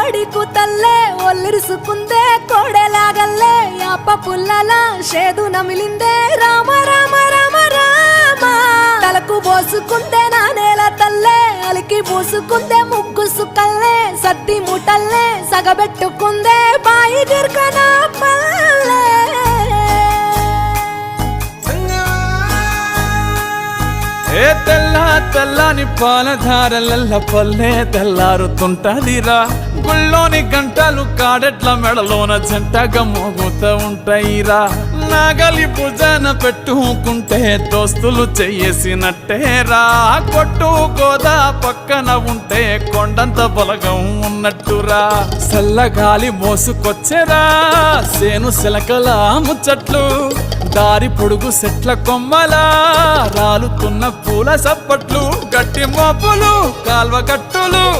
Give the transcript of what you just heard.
కోడి కూతల్లే ఒల్లిరుసుకుందే కోడెలాగల్లే యాప పుల్లల షేదు నమిలిందే రామ రామ రామ రామ తలకు పోసుకుందే నా నేల తల్లే అలికి పూసుకుందే ముగ్గు సుక్కల్లే సద్ది ముటల్లే సగబెట్టుకుందే బాయి గిర్కన పల్లె ఏ తెల్ల తెల్లని పాలధారలల్ల పల్లె తెల్లారుతుంటదిరా గుళ్ళోని గంటలు కాడెట్ల మెడలోన జంటగా మోగుతూ ఉంటాయిరా నాగలి భుజాన పెట్టుకుంటే దోస్తులు చెయ్యేసినట్టేరా కొట్టు గోదా పక్కన ఉంటే కొండంత బలగం ఉన్నట్టురా చల్లగాలి మోసుకొచ్చెరా సేను సిలకల ముచ్చట్లు దారి పొడుగు సెట్ల కొమ్మలా రాలుతున్న పూల సప్పట్లు గట్టి మోపులు కాల్వ గట్టులు